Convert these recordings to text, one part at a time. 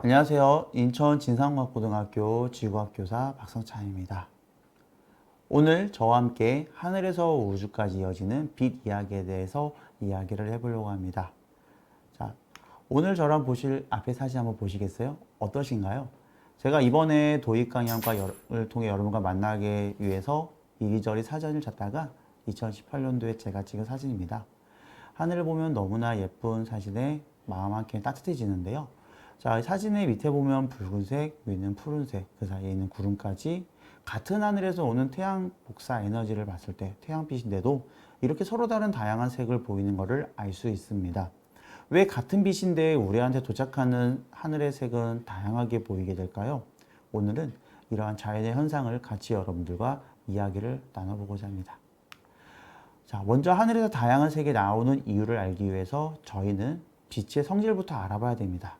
안녕하세요. 인천 진상과학고등학교 지구학교사 박성찬입니다. 오늘 저와 함께 하늘에서 우주까지 이어지는 빛 이야기에 대해서 이야기를 해보려고 합니다. 자, 오늘 저랑 보실 앞에 사진 한번 보시겠어요? 어떠신가요? 제가 이번에 도입 강연을 통해 여러분과 만나기 위해서 이리저리 사진을 찾다가 2018년도에 제가 찍은 사진입니다. 하늘을 보면 너무나 예쁜 사진에 마음 한켠 따뜻해지는데요. 자, 사진의 밑에 보면 붉은색, 위는 푸른색, 그 사이에 있는 구름까지 같은 하늘에서 오는 태양 복사 에너지를 봤을 때 태양빛인데도 이렇게 서로 다른 다양한 색을 보이는 것을 알 수 있습니다. 왜 같은 빛인데 우리한테 도착하는 하늘의 색은 다양하게 보이게 될까요? 오늘은 이러한 자연의 현상을 같이 여러분들과 이야기를 나눠보고자 합니다. 자, 먼저 하늘에서 다양한 색이 나오는 이유를 알기 위해서 저희는 빛의 성질부터 알아봐야 됩니다.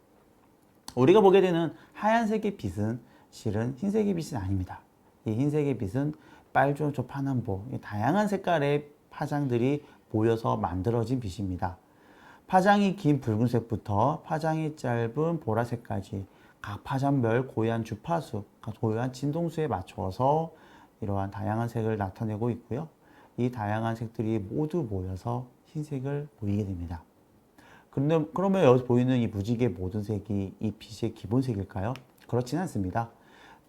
우리가 보게 되는 하얀색의 빛은 실은 흰색의 빛은 아닙니다. 이 흰색의 빛은 빨주노초, 파남보, 다양한 색깔의 파장들이 모여서 만들어진 빛입니다. 파장이 긴 붉은색부터 파장이 짧은 보라색까지 각 파장별 고유한 주파수, 고유한 진동수에 맞춰서 이러한 다양한 색을 나타내고 있고요. 이 다양한 색들이 모두 모여서 흰색을 보이게 됩니다. 그러면 여기서 보이는 이 무지개 모든 색이 이 빛의 기본색일까요? 그렇지는 않습니다.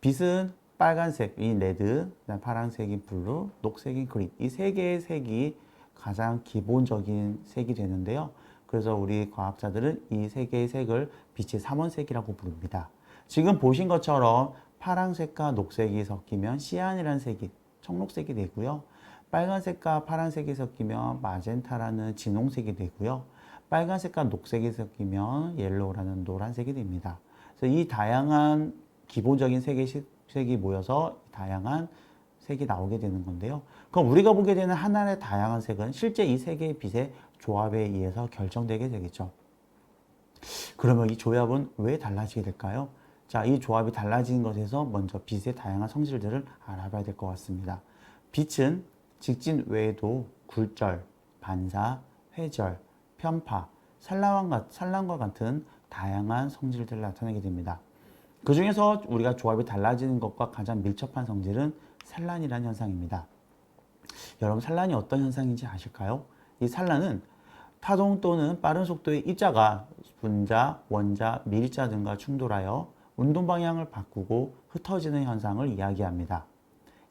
빛은 빨간색, 이 레드, 파란색인 블루, 녹색인 그린, 이 세 개의 색이 가장 기본적인 색이 되는데요. 그래서 우리 과학자들은 이 세 개의 색을 빛의 삼원색이라고 부릅니다. 지금 보신 것처럼 파란색과 녹색이 섞이면 시안이라는 색이 청록색이 되고요. 빨간색과 파란색이 섞이면 마젠타라는 진홍색이 되고요. 빨간색과 녹색이 섞이면 옐로우라는 노란색이 됩니다. 그래서 이 다양한 기본적인 색이 모여서 다양한 색이 나오게 되는 건데요. 그럼 우리가 보게 되는 하나의 다양한 색은 실제 이 세 개의 빛의 조합에 의해서 결정되게 되겠죠. 그러면 이 조합은 왜 달라지게 될까요? 자, 이 조합이 달라지는 것에서 먼저 빛의 다양한 성질들을 알아봐야 될 것 같습니다. 빛은 직진 외에도 굴절, 반사, 회절, 편파, 산란과 같은 다양한 성질들을 나타내게 됩니다. 그 중에서 우리가 조합이 달라지는 것과 가장 밀접한 성질은 산란이라는 현상입니다. 여러분, 산란이 어떤 현상인지 아실까요? 이 산란은 파동 또는 빠른 속도의 입자가 분자, 원자, 밀자 등과 충돌하여 운동 방향을 바꾸고 흩어지는 현상을 이야기합니다.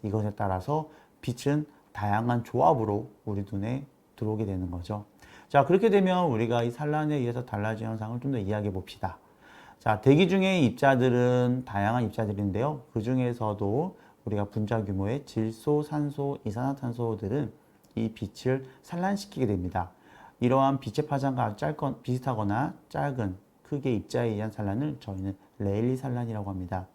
이것에 따라서 빛은 다양한 조합으로 우리 눈에 들어오게 되는 거죠. 자, 그렇게 되면 우리가 이 산란에 의해서 달라진 현상을 좀 더 이야기해 봅시다. 자, 대기 중의 입자들은 다양한 입자들인데요. 그 중에서도 우리가 분자 규모의 질소, 산소, 이산화탄소들은 이 빛을 산란시키게 됩니다. 이러한 빛의 파장과 비슷하거나 작은 크기의 입자에 의한 산란을 저희는 레일리 산란이라고 합니다.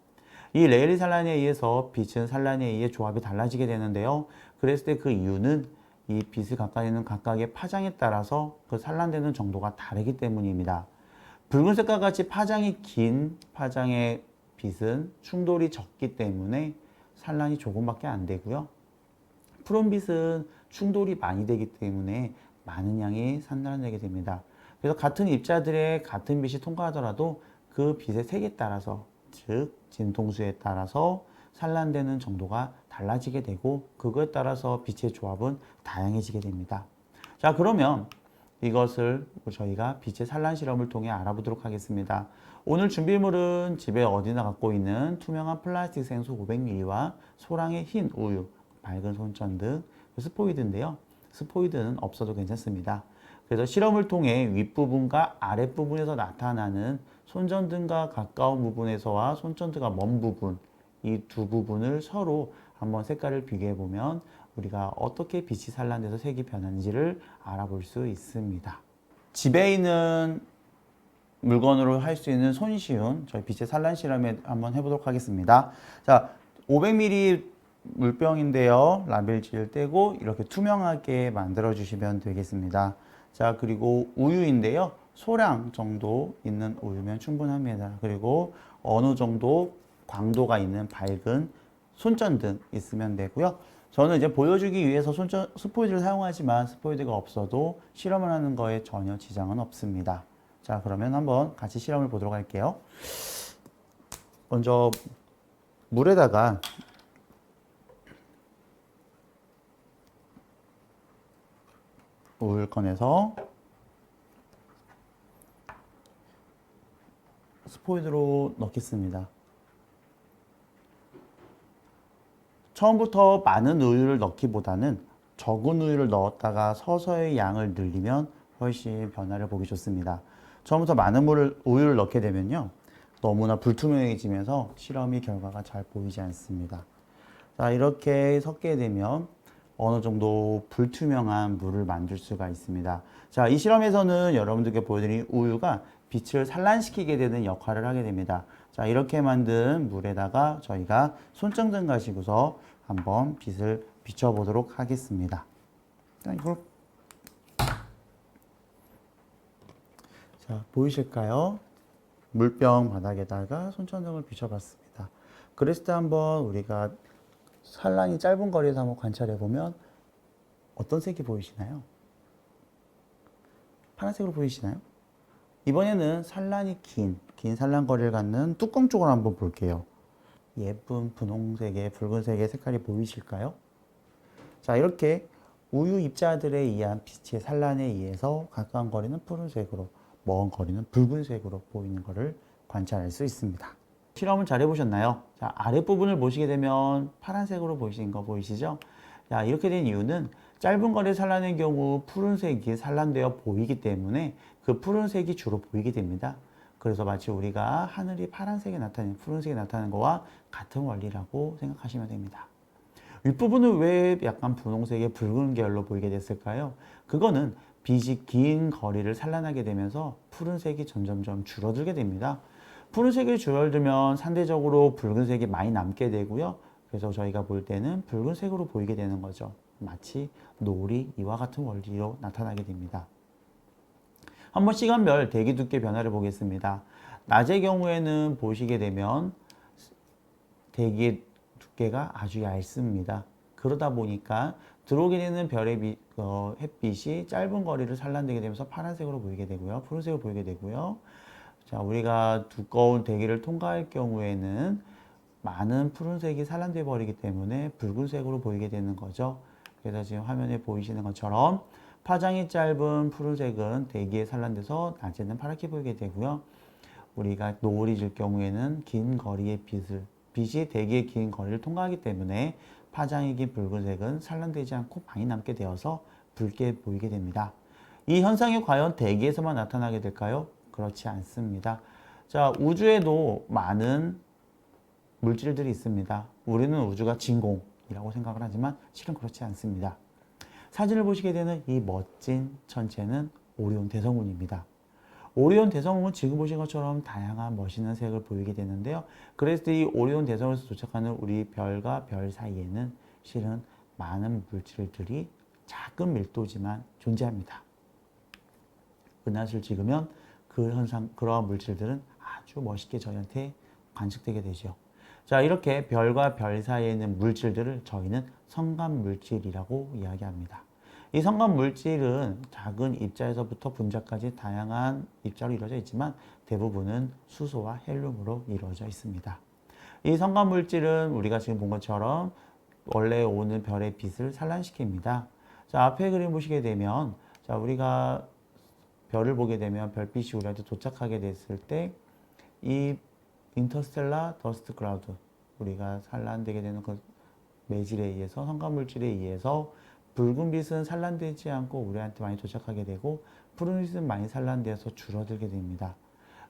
이 레일리 산란에 의해서 빛은 산란에 의해 조합이 달라지게 되는데요. 그랬을 때 그 이유는 이 빛을 가까이 있는 각각의 파장에 따라서 그 산란되는 정도가 다르기 때문입니다. 붉은색과 같이 파장이 긴 파장의 빛은 충돌이 적기 때문에 산란이 조금밖에 안 되고요. 푸른빛은 충돌이 많이 되기 때문에 많은 양이 산란되게 됩니다. 그래서 같은 입자들의 같은 빛이 통과하더라도 그 빛의 색에 따라서, 즉 진동수에 따라서 산란되는 정도가 달라지게 되고 그거에 따라서 빛의 조합은 다양해지게 됩니다. 자, 그러면 이것을 저희가 빛의 산란 실험을 통해 알아보도록 하겠습니다. 오늘 준비물은 집에 어디나 갖고 있는 투명한 플라스틱 생수 500ml와 소량의 흰 우유, 밝은 손전등, 스포이드인데요. 스포이드는 없어도 괜찮습니다. 그래서 실험을 통해 윗부분과 아랫부분에서 나타나는 손전등과 가까운 부분에서와 손전등과 먼 부분, 이 두 부분을 서로 한번 색깔을 비교해 보면 우리가 어떻게 빛이 산란돼서 색이 변하는지를 알아볼 수 있습니다. 집에 있는 물건으로 할 수 있는 손쉬운 저희 빛의 산란 실험에 한번 해보도록 하겠습니다. 자, 500ml 물병인데요. 라벨지를 떼고 이렇게 투명하게 만들어 주시면 되겠습니다. 자, 그리고 우유인데요. 소량 정도 있는 우유면 충분합니다. 그리고 어느 정도 광도가 있는 밝은 손전등 있으면 되고요. 저는 이제 보여주기 위해서 스포이드를 사용하지만 스포이드가 없어도 실험을 하는 거에 전혀 지장은 없습니다. 자, 그러면 한번 같이 실험을 보도록 할게요. 먼저 물에다가 물 꺼내서 스포이드로 넣겠습니다. 처음부터 많은 우유를 넣기보다는 적은 우유를 넣었다가 서서히 양을 늘리면 훨씬 변화를 보기 좋습니다. 처음부터 많은 우유를 넣게 되면요, 너무나 불투명해지면서 실험이 결과가 잘 보이지 않습니다. 자, 이렇게 섞게 되면 어느 정도 불투명한 물을 만들 수가 있습니다. 자, 이 실험에서는 여러분들께 보여드린 우유가 빛을 산란시키게 되는 역할을 하게 됩니다. 자, 이렇게 만든 물에다가 저희가 손전등 가지고서 한번 빛을 비춰보도록 하겠습니다. 자, 이걸 자, 보이실까요? 물병 바닥에다가 손전등을 비춰봤습니다. 그랬을 때 한번 우리가 산란이 짧은 거리에서 한번 관찰해 보면 어떤 색이 보이시나요? 파란색으로 보이시나요? 이번에는 산란이 긴 산란 거리를 갖는 뚜껑 쪽으로 한번 볼게요. 예쁜 분홍색의 붉은색의 색깔이 보이실까요? 자, 이렇게 우유 입자들에 의한 빛의 산란에 의해서 가까운 거리는 푸른색으로, 먼 거리는 붉은색으로 보이는 것을 관찰할 수 있습니다. 실험을 잘 해보셨나요? 자, 아랫부분을 보시게 되면 파란색으로 보이시는 거 보이시죠? 자, 이렇게 된 이유는 짧은 거리 산란의 경우 푸른색이 산란되어 보이기 때문에 그 푸른색이 주로 보이게 됩니다. 그래서 마치 우리가 하늘이 파란색에 나타나는, 푸른색에 나타나는 거와 같은 원리라고 생각하시면 됩니다. 윗부분은 왜 약간 분홍색의 붉은 계열로 보이게 됐을까요? 그거는 빛이 긴 거리를 산란하게 되면서 푸른색이 점점점 줄어들게 됩니다. 푸른색이 줄어들면 상대적으로 붉은색이 많이 남게 되고요. 그래서 저희가 볼 때는 붉은색으로 보이게 되는 거죠. 마치 노을이 이와 같은 원리로 나타나게 됩니다. 한번 시간별 대기 두께 변화를 보겠습니다. 낮의 경우에는 보시게 되면 대기의 두께가 아주 얇습니다. 그러다 보니까 들어오게 되는 별의 햇빛이 짧은 거리를 산란되게 되면서 파란색으로 보이게 되고요. 푸른색으로 보이게 되고요. 자, 우리가 두꺼운 대기를 통과할 경우에는 많은 푸른색이 산란돼 버리기 때문에 붉은색으로 보이게 되는 거죠. 그래서 지금 화면에 보이시는 것처럼 파장이 짧은 푸른색은 대기에 산란돼서 낮에는 파랗게 보이게 되고요. 우리가 노을이 질 경우에는 긴 거리의 빛이 대기의 긴 거리를 통과하기 때문에 파장이 긴 붉은색은 산란되지 않고 많이 남게 되어서 붉게 보이게 됩니다. 이 현상이 과연 대기에서만 나타나게 될까요? 그렇지 않습니다. 자, 우주에도 많은 물질들이 있습니다. 우리는 우주가 진공이라고 생각을 하지만 실은 그렇지 않습니다. 사진을 보시게 되는 이 멋진 천체는 오리온 대성운입니다. 오리온 대성운은 지금 보신 것처럼 다양한 멋있는 색을 보이게 되는데요. 그래서 이 오리온 대성운에서 도착하는 우리 별과 별 사이에는 실은 많은 물질들이 작은 밀도지만 존재합니다. 은하수를 찍으면 그러한 물질들은 아주 멋있게 저희한테 관측되게 되죠. 자, 이렇게 별과 별 사이에 있는 물질들을 저희는 성간 물질이라고 이야기합니다. 이 성간 물질은 작은 입자에서부터 분자까지 다양한 입자로 이루어져 있지만 대부분은 수소와 헬륨으로 이루어져 있습니다. 이 성간 물질은 우리가 지금 본 것처럼 원래 오는 별의 빛을 산란시킵니다. 자, 앞에 그림 보시게 되면, 자, 우리가 별을 보게 되면 별빛이 우리한테 도착하게 됐을 때 이 인터스텔라 더스트 클라우드, 우리가 산란되게 되는 그 매질에 의해서, 성간물질에 의해서 붉은 빛은 산란되지 않고 우리한테 많이 도착하게 되고 푸른 빛은 많이 산란되어서 줄어들게 됩니다.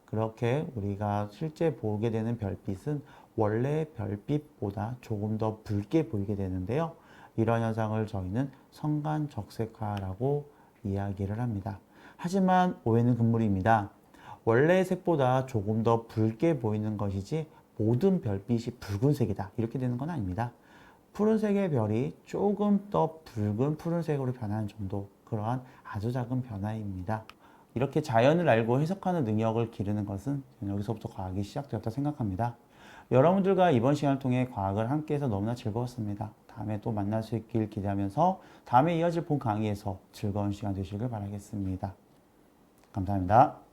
그렇게 우리가 실제 보게 되는 별빛은 원래 별빛보다 조금 더 붉게 보이게 되는데요. 이런 현상을 저희는 성간적색화라고 이야기를 합니다. 하지만 오해는 금물입니다. 원래의 색보다 조금 더 붉게 보이는 것이지 모든 별빛이 붉은색이다, 이렇게 되는 건 아닙니다. 푸른색의 별이 조금 더 붉은 푸른색으로 변하는 정도, 그러한 아주 작은 변화입니다. 이렇게 자연을 알고 해석하는 능력을 기르는 것은 여기서부터 과학이 시작되었다 생각합니다. 여러분들과 이번 시간을 통해 과학을 함께해서 너무나 즐거웠습니다. 다음에 또 만날 수 있길 기대하면서 다음에 이어질 본 강의에서 즐거운 시간 되시길 바라겠습니다. 감사합니다.